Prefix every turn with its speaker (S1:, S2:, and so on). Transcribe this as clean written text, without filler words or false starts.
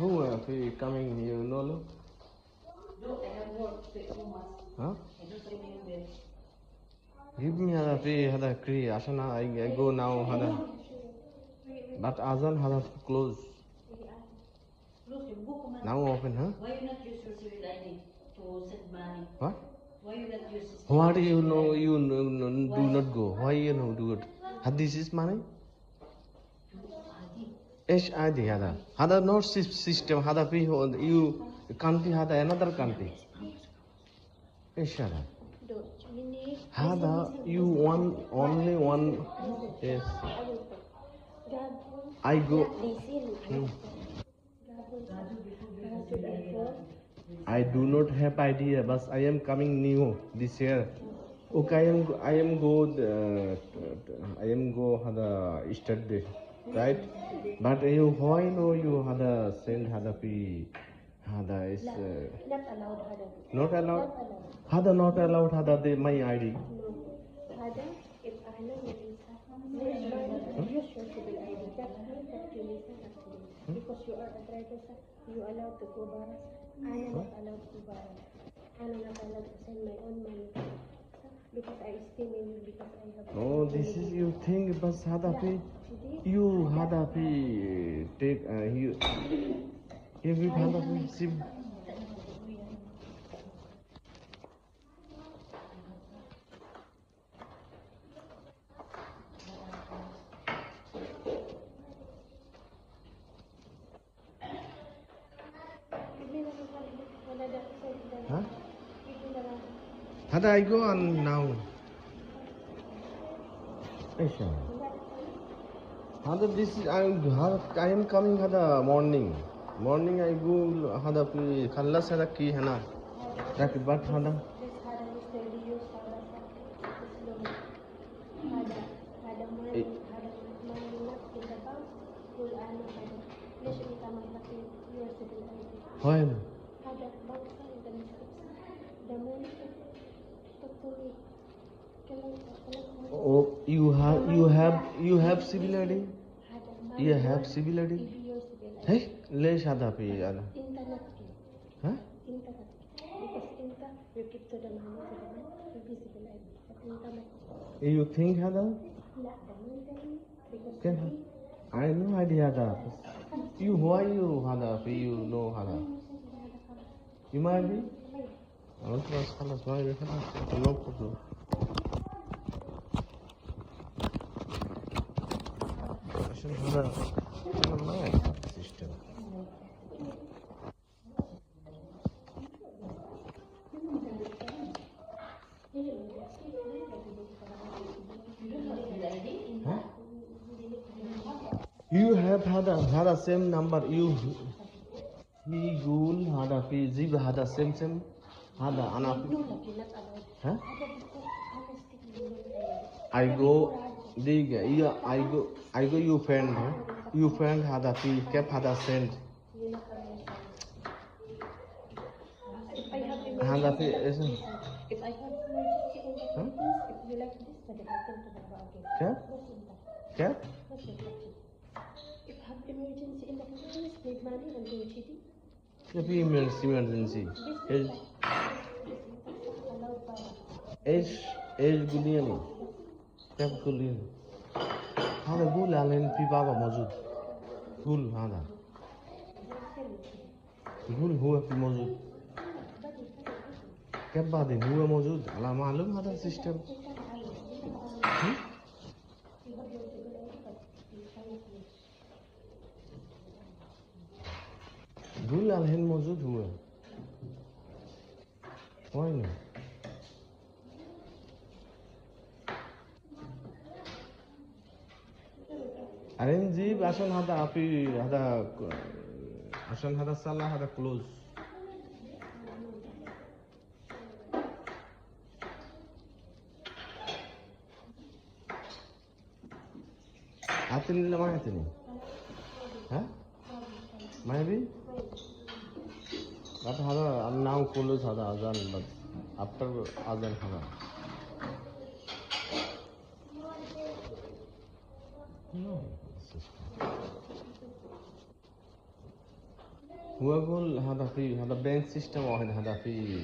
S1: Who are coming here? No, no.
S2: No, I have work too much.
S1: Huh?
S2: I don't remember.
S1: Give me hada pay hada kri. Ashana I go now hada. But Azan hada close.
S2: Close your book, man.
S1: Now open, huh?
S2: Why you not use your civil ID to send money?
S1: What?
S2: Why you not use this?
S1: What do you know? You do not go. Why you know do it? Had this is money? Ish ID hada. Hada not system. Hada pay you country hada another country. Ish hada. Hada you one only one. Yes. I go. I do not have idea, but I am coming new this year. Okay, I am go had a start day, right? But you why know you had a send had a fee, had a is
S3: Not allowed, Hada.
S1: not allowed.
S3: Not allowed.
S1: Had a not allowed had a my ID.
S3: No. Hada, if I know your visa, use your civil ID. That means that your visa actually. Because you are a driver, sir, you allowed to go baras. I am not allowed to baras. I am not allowed to send my own money. Because I still in you because I have.
S1: Oh, this is you think, but had a fee. You had a fee. Take you. If you had a fee. Huh? Had I go on now? Had this is I am coming had a morning. Morning I go had a khalla sara ki hai na. That but had a when oh you have similarity. You have similarity. Hey, le shada pe yada. Huh?
S3: Internet. Because internet, you keep to the money to the man, you visible ID. But internet,
S1: You think hada?
S3: not the money, because
S1: Can I no idea that. You why you hada pe you know hada. You might be. خلاص خلاص ما يبي خلاص نوقف عشان هذا ما يعرف السيستم You have had a same number you he gul hada fi zib hada same hada ana huh I go dig yeah I go you friend huh? You friend hada fi cap hada send hada fi is
S3: if I have emergency in the Philippines, if you like this, then I can to Baba again.
S1: cap
S3: If have emergency in the Philippines, need money and do cheating.
S1: if emergency age गुलियन कैप गुलियन هذا قول على في بابا موجود قول هذا يقول هو في موجود كيف بعدين هو موجود على معلوم هذا السيستم قول على الحين موجود هو وين أرنجيب عشان هذا أبي هذا عشان هذا صلاة هذا كلوز عطني ولا ما عطني ها ما يبي but هذا now close هذا أذان but after أذان هذا no هو أقول هذا في هذا بانك سيستم واحد هذا في